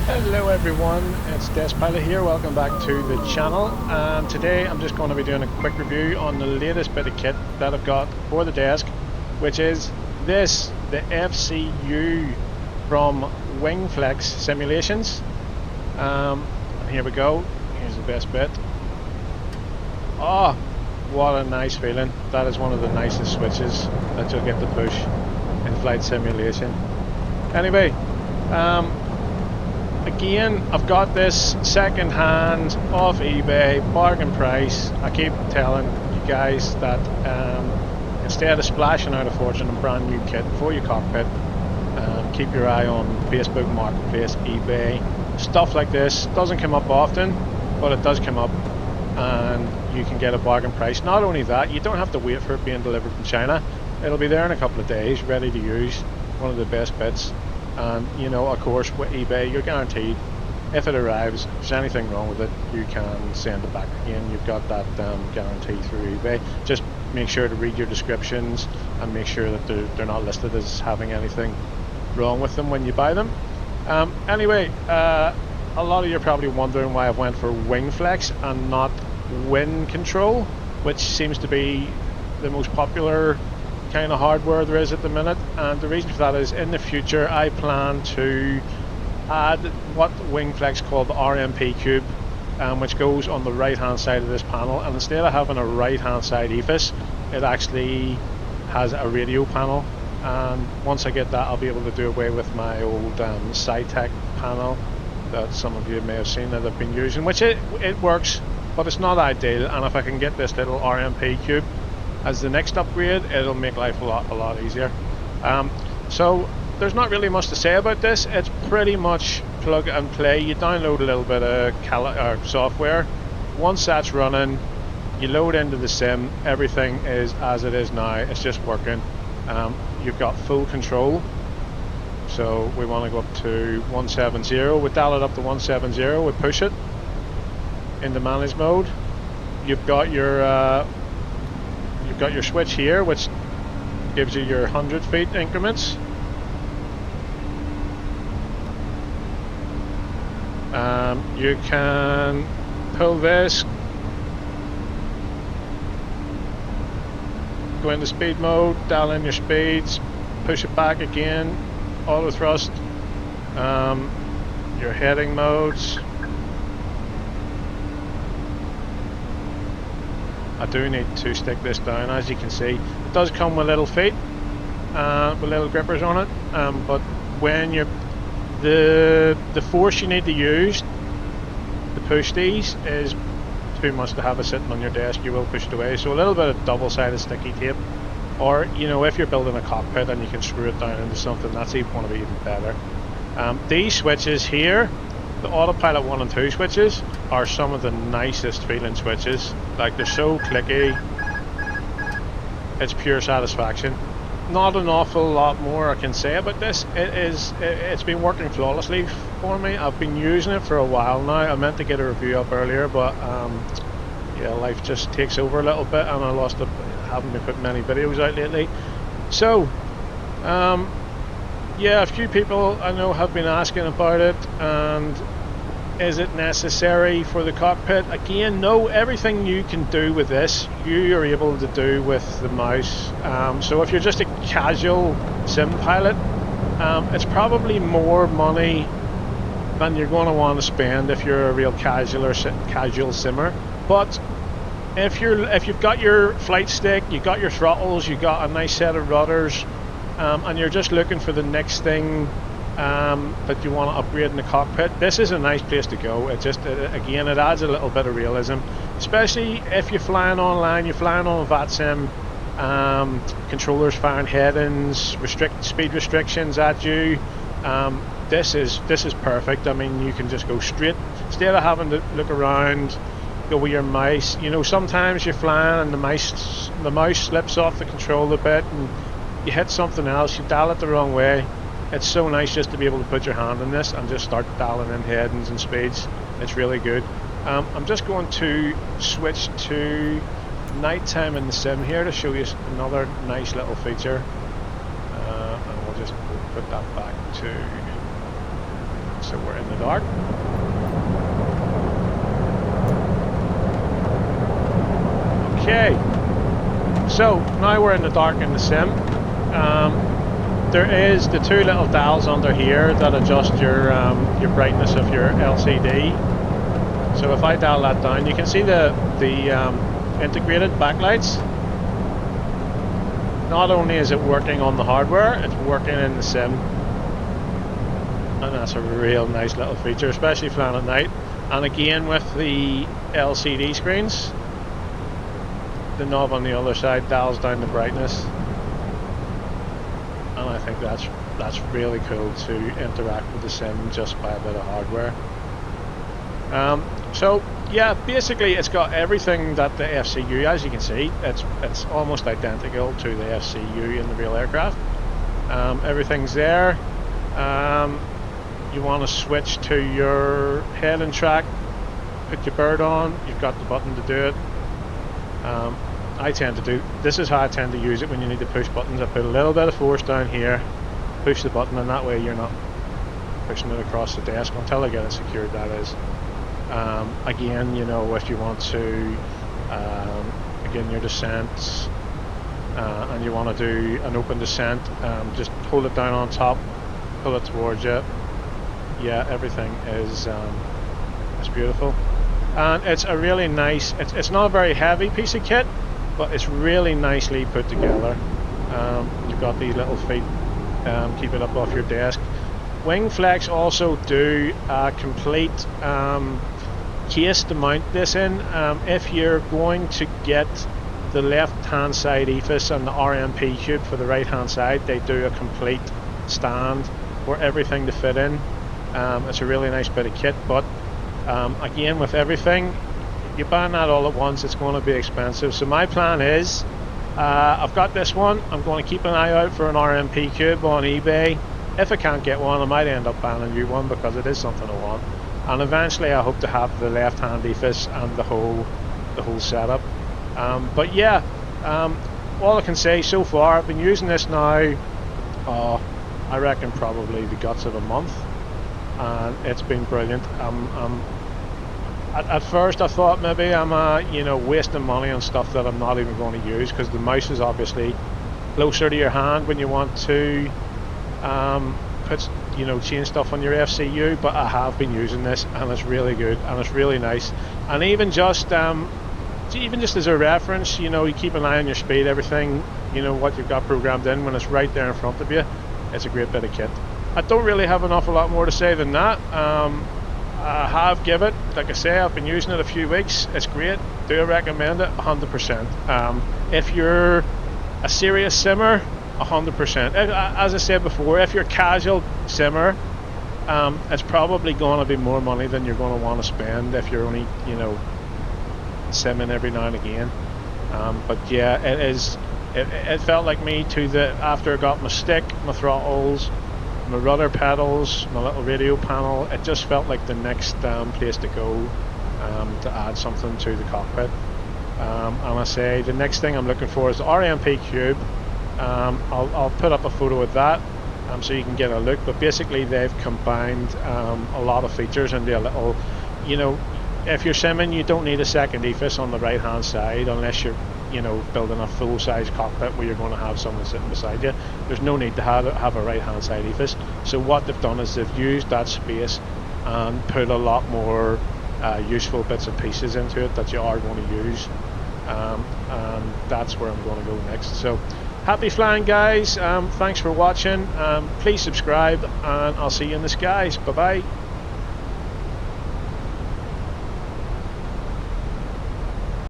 Hello everyone, it's DeskPilot here. Welcome back to the channel, and today I'm just going to be doing a quick review on the latest bit of kit that I've got for the desk, which is this, the FCU from Wingflex Simulations. And here we go. Here's the best bit. Oh, what a nice feeling. That is one of the nicest switches that you'll get to push in flight simulation. Anyway, again, I've got this second hand off eBay, bargain price. I keep telling you guys that instead of splashing out a fortune on brand new kit for your cockpit, keep your eye on Facebook Marketplace, eBay. Stuff like this doesn't come up often, but it does come up, and you can get a bargain price. Not only that, you don't have to wait for it being delivered from China. It'll be there in a couple of days, ready to use. One of the best bits. And you know, of course, with eBay, you're guaranteed if it arrives, if there's anything wrong with it, you can send it back again. You've got that guarantee through eBay. Just make sure to read your descriptions and make sure that they're not listed as having anything wrong with them when you buy them. Anyway, a lot of you are probably wondering why I went for Wingflex and not Wind Control, which seems to be the most popular kind of hardware there is at the minute, and the reason for that is in the future I plan to add what Wingflex call the RMP cube, which goes on the right hand side of this panel, and instead of having a right hand side EFIS, it actually has a radio panel. And once I get that, I'll be able to do away with my old SciTech panel that some of you may have seen that I've been using, which it works, but it's not ideal. And if I can get this little RMP cube as the next upgrade, it'll make life a lot easier. So there's not really much to say about this. It's pretty much plug and play. You download a little bit of software. Once that's running, you load into the sim. Everything is as it is now. It's just working. You've got full control. So we want to go up to 170. We dial it up to 170. We push it into manage mode. You've got your switch here, which gives you your 100 feet increments. You can pull this, go into speed mode, dial in your speeds, push it back again, auto thrust, your heading modes. I do need to stick this down. As you can see, it does come with little feet, with little grippers on it, but when you're the force you need to use to push these is too much to have it sitting on your desk. You will push it away. So a little bit of double-sided sticky tape, or you know, if you're building a cockpit and you can screw it down into something, that's going to be even better. These switches here, the autopilot 1 and 2 switches, are some of the nicest feeling switches. Like, they're so clicky, it's pure satisfaction. Not an awful lot more I can say about this. It's been working flawlessly for me. I've been using it for a while now. I meant to get a review up earlier, but yeah, life just takes over a little bit, and haven't been putting many videos out lately. So yeah, a few people I know have been asking about it, and is it necessary for the cockpit? Again, no. Everything you can do with this, you are able to do with the mouse. So if you're just a casual sim pilot, it's probably more money than you're going to want to spend if you're a real casual simmer. But if you've got your flight stick, you've got your throttles, you've got a nice set of rudders, and you're just looking for the next thing that you want to upgrade in the cockpit, this is a nice place to go. Again, it adds a little bit of realism, especially if you're flying online, you're flying on a VATSIM, controllers firing headings, speed restrictions at you. This is perfect. I mean, you can just go straight instead of having to look around, go with your mouse. You know, sometimes you're flying and the mouse slips off the control a bit and you hit something else, you dial it the wrong way. It's so nice just to be able to put your hand on this and just start dialing in headings and speeds. It's really good. I'm just going to switch to nighttime in the sim here to show you another nice little feature. And we'll just put that back to So we're in the dark. Okay, so now we're in the dark in the sim. There is the two little dials under here that adjust your brightness of your LCD. So if I dial that down, you can see the integrated backlights. Not only is it working on the hardware, it's working in the sim. And that's a real nice little feature, especially flying at night. And again with the LCD screens, the knob on the other side dials down the brightness. And I think that's really cool to interact with the sim just by a bit of hardware. So yeah, basically it's got everything that the FCU, as you can see, it's almost identical to the FCU in the real aircraft. Everything's there. You want to switch to your head and track, put your bird on, you've got the button to do it. This is how I tend to use it when you need to push buttons. I put a little bit of force down here, push the button, and that way you're not pushing it across the desk until I get it secured, that is. Again, you know, if you want to, again, your descent, and you want to do an open descent, just hold it down on top, pull it towards you. Yeah, everything is beautiful, and it's a really nice. It's not a very heavy piece of kit, but it's really nicely put together. You've got these little feet, keep it up off your desk. Wingflex also do a complete case to mount this in. If you're going to get the left hand side EFIS and the RMP cube for the right hand side, they do a complete stand for everything to fit in. It's a really nice bit of kit, but again, with everything, you're buying that all at once, it's going to be expensive. So my plan is, I've got this one, I'm going to keep an eye out for an RMP cube on eBay. If I can't get one, I might end up buying a new one because it is something I want. And eventually I hope to have the left hand EFIS and the whole setup. But yeah, all I can say so far, I've been using this now, I reckon probably the guts of a month, and it's been brilliant. At first I thought maybe I'm wasting money on stuff that I'm not even going to use, because the mouse is obviously closer to your hand when you want to change stuff on your FCU, but I have been using this and it's really good and it's really nice. And even just as a reference, you keep an eye on your speed, everything, what you've got programmed in, when it's right there in front of you, it's a great bit of kit. I don't really have an awful lot more to say than that. I have given it, like I say, I've been using it a few weeks. It's great. Do I recommend it? 100%. If you're a serious simmer, 100%. As I said before, if you're a casual simmer, it's probably going to be more money than you're going to want to spend if you're only, simming every now and again. But yeah, it felt like me too, that after I got my stick, my throttles, my rudder pedals, my little radio panel, it just felt like the next place to go to add something to the cockpit. And I say the next thing I'm looking for is the RMP cube. I'll put up a photo of that so you can get a look, but basically they've combined a lot of features into a little, if you're simming, you don't need a second EFIS on the right hand side unless you're building a full-size cockpit where you're going to have someone sitting beside you. There's no need to have a right hand side EFIS. So what they've done is they've used that space and put a lot more useful bits and pieces into it that you are going to use, and that's where I'm going to go next. So happy flying, guys. Thanks for watching. Please subscribe and I'll see you in the skies. Bye bye.